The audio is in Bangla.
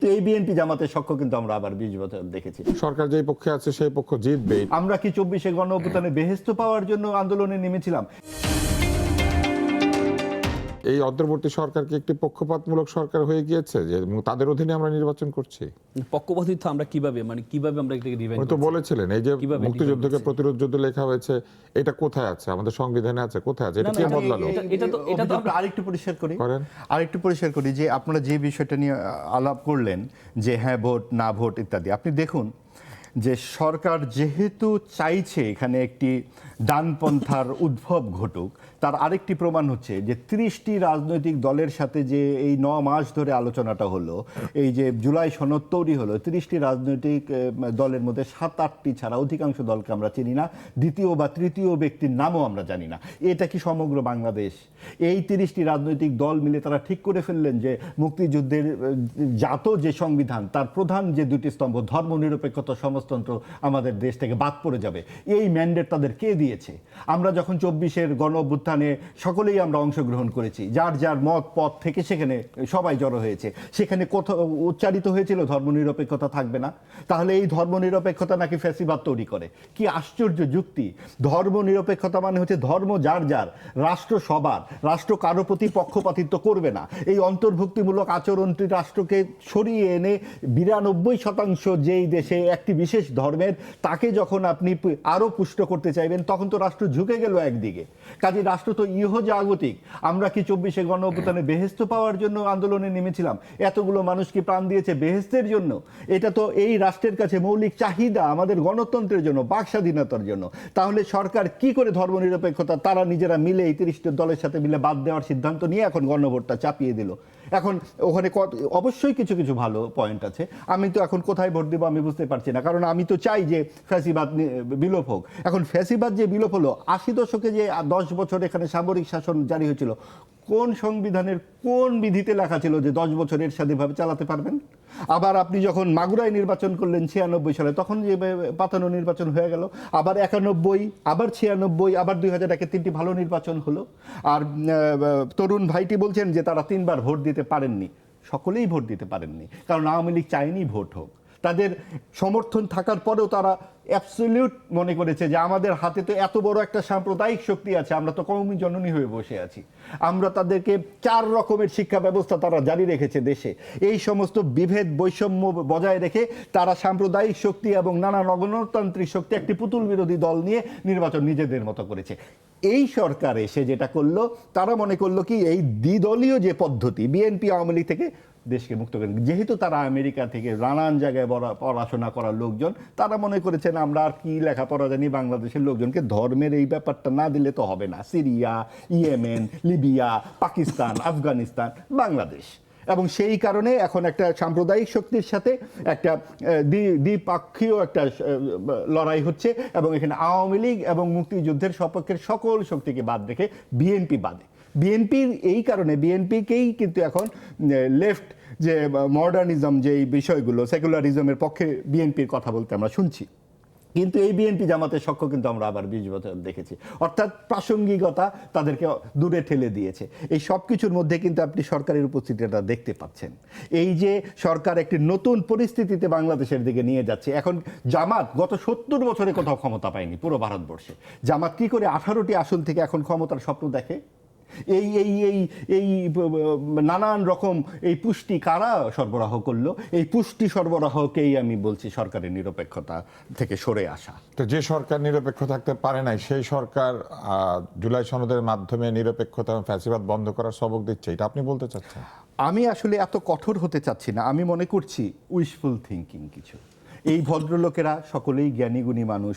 তো এই বিএনপি জামাতের সখ্য কিন্তু আমরা আবার 20 বছর দেখেছি। সরকার যেই পক্ষে আছে সেই পক্ষ জিতবে। আমরা কি 24-এ গণ অভ্যুত্থানে বেহেশত পাওয়ার জন্য আন্দোলনে নেমেছিলাম? এই অন্তর্বর্তী সরকার কি একটি পক্ষপাতমূলক সরকার হয়ে গিয়েছে যে তাদের অধীনে আমরা নির্বাচন করছি? পক্ষপাতিত্ব আমরা কিভাবে আমরা এটাকে ডিফাইন উনি তো বলেছিলেন এই যে মুক্তিযুদ্ধকে প্রতিরোধ যুদ্ধ লেখা হয়েছে, এটা কোথায় আছে? আমাদের সংবিধানে আছে? কোথায় আছে? এটা কে বদলালো? এটা তো আমরা আরেকটু পরিষ্কার করি যে আপনারা যে বিষয়টা নিয়ে আলাপ করলেন যে হ্যাঁ ভোট না ভোট ইত্যাদি, আপনি দেখুন যে সরকার যেহেতু চাইছে এখানে একটি ডানপন্থার উদ্ভব ঘটুক, তার আরেকটি প্রমাণ হচ্ছে যে 30টি রাজনৈতিক দলের সাথে যে এই 9 মাস ধরে আলোচনাটা হলো, এই যে জুলাই সনদ তৈরি হলো, 30টি রাজনৈতিক দলের মধ্যে 7-8টি ছাড়া অধিকাংশ দলকে আমরা চিনি না, দ্বিতীয় বা তৃতীয় ব্যক্তির নামও আমরা জানি না। এটা কি সমগ্র বাংলাদেশ? এই 30টি রাজনৈতিক দল মিলে তারা ঠিক করে ফেললেন যে মুক্তিযুদ্ধের জাত যে সংবিধান, তার প্রধান যে দুটি স্তম্ভ ধর্মনিরপেক্ষতা সমাজতন্ত্র আমাদের দেশ থেকে বাদ পড়ে যাবে। এই ম্যান্ডেট তাদের কে দিয়েছে? আমরা যখন 24-এর গণ অভ্যুত্থানে সকলেই আমরা অংশগ্রহণ করেছি, যার যার মত পথ থেকে সেখানে সবাই জড়ো হয়েছে, সেখানে কোথাও উচ্চারিত হয়েছিল ধর্মনিরপেক্ষতা থাকবে না? তাহলে এই ধর্মনিরপেক্ষতা নাকি ফ্যাসিবাদ তৈরি করে? কি আশ্চর্য যুক্তি! ধর্মনিরপেক্ষতা মানে হচ্ছে ধর্ম যার যার, রাষ্ট্র সবার, রাষ্ট্র কারো প্রতি পক্ষপাতিত্ব করবে না। এই অন্তর্ভুক্তিমূলক আচরণটি রাষ্ট্রকে সরিয়ে এনে 92% যেই দেশে একটি বিশেষ ধর্মের, তাকে যখন আপনি আরো পুষ্ট করতে চাইবেন, তখন তো রাষ্ট্র ঝুঁকে গেল একদিকে। কাজে রাষ্ট্র তো ইহজাগতিক। আমরা কি 24-এ গণ অভ্যুত্থানে বেহেশত পাওয়ার জন্য আন্দোলনে নেমেছিলাম? এতগুলো মানুষ কি প্রাণ দিয়েছে বেহেশতের জন্য? এটা তো এই রাষ্ট্রের কাছে মৌলিক চাহিদা আমাদের গণতন্ত্রের জন্য, বাক স্বাধীনতার জন্য। তাহলে সরকার কি করে ধর্মনিরপেক্ষতা তারা নিজেরা মিলে এই 30টি দলের সাথে মিলে বাদ দেওয়ার সিদ্ধান্ত নিয়ে এখন গণভোটটা চাপিয়ে দিল? এখন ওখানে অবশ্যই কিছু কিছু ভালো পয়েন্ট আছে। আমি তো এখন কোথায় ভোট দেবো আমি বুঝতে পারছি না, কারণ আমি তো চাই যে ফ্যাসিবাদ বিলোপ হোক। এখন ফ্যাসিবাদ যে বিলোপ হলো, 80 দশকে যে 10 বছর এখানে সামরিক শাসন জারি হয়েছিল, কোন সংবিধানের কোন বিধিতে লেখা ছিল যে 10 বছরের স্বাধীনভাবে চালাতে পারবেন? আবার আপনি যখন মাগুরায় নির্বাচন করলেন 96 সালে, তখন যে পাতানো নির্বাচন হয়ে গেল, আবার 91, আবার 96, আবার 2001-এ 3টি ভালো নির্বাচন হলো। আর তরুণ ভাইটি বলছেন যে তারা 3বার ভোট দিতে পারেননি। সকলেই ভোট দিতে পারেননি, কারণ আওয়ামী লীগ চায়নি ভোট হোক। তাদের সমর্থন থাকার পরেও তারা অ্যাবসলিউট মনে করেছে যে আমাদের হাতে তো এত বড় একটা সাম্প্রদায়িক শক্তি আছে, আমরা তো কওমি জননী হয়ে বসে আছি। আমরা তাদেরকে 4 রকমের শিক্ষা ব্যবস্থা তারা জারি রেখেছে দেশে। এই সমস্ত বিভেদ বৈষম্য বজায় রেখে তারা সাম্প্রদায়িক শক্তি এবং নানা গণতান্ত্রিক শক্তি একটি পুতুল বিরোধী দল নিয়ে নির্বাচন নিজেদের মতো করেছে। এই সরকার এসে যেটা করলো, তারা মনে করলো কি এই দ্বিদলীয় যে পদ্ধতি, বিএনপি আওয়ামী লীগ থেকে দেশকে মুক্ত করেন। যেহেতু তারা আমেরিকা থেকে নানান জায়গায় পড়াশোনা করার লোকজন, তারা মনে করেছেন আমরা আর কি লেখাপড়া জানি, বাংলাদেশের লোকজনকে ধর্মের এই ব্যাপারটা না দিলে তো হবে না। Syria, Yemen, Libya, Pakistan, Afghanistan, Bangladesh, এবং সেই কারণে এখন একটা সাম্প্রদায়িক শক্তির সাথে একটা দ্বিপক্ষীয় একটা লড়াই হচ্ছে, এবং এখানে আওয়ামী লীগ এবং মুক্তিযুদ্ধের সপক্ষের সকল শক্তিকে বাদ রেখে বিএনপি বাদে। বিএনপির এই কারণে বিএনপিকেই কিন্তু এখন লেফট যে মডার্নিজম যে বিষয়গুলো, সেকুলারিজমের পক্ষে বিএনপির কথা বলতে আমরা শুনছি। কিন্তু এই বিএনপি জামাতের সখ্য কিন্তু আমরা আবার 20 বছর দেখেছি। অর্থাৎ প্রাসঙ্গিকতা তাদেরকে দূরে ঠেলে দিয়েছে। এই সব কিছুর মধ্যে কিন্তু আপনি সরকারের উপস্থিতিটা দেখতে পাচ্ছেন। এই যে সরকার একটি নতুন পরিস্থিতিতে বাংলাদেশের দিকে নিয়ে যাচ্ছে। এখন জামাত গত 70 বছরে কোথাও ক্ষমতা পায়নি পুরো ভারতবর্ষে। জামাত কি করে 18টি আসন থেকে এখন ক্ষমতার স্বপ্ন দেখে? এই এই এই এই নানান রকম এই পুষ্টি কারা সরবরাহ করলো? এই পুষ্টি সরবরাহকেই আমি বলছি সরকারের নিরপেক্ষতা থেকে সরে আসা। তো যে সরকার নিরপেক্ষ থাকতে পারে নাই, সেই সরকার জুলাই সনদের মাধ্যমে নিরপেক্ষতা এবং ফ্যাসিবাদ বন্ধ করার সবক দিচ্ছে, এটা আপনি বলতে চাচ্ছেন? আমি আসলে এত কঠোর হতে চাচ্ছি না। আমি মনে করছি উইশফুল থিঙ্কিং কিছু। এই ভদ্রলোকেরা সকলেই জ্ঞানী গুণী মানুষ,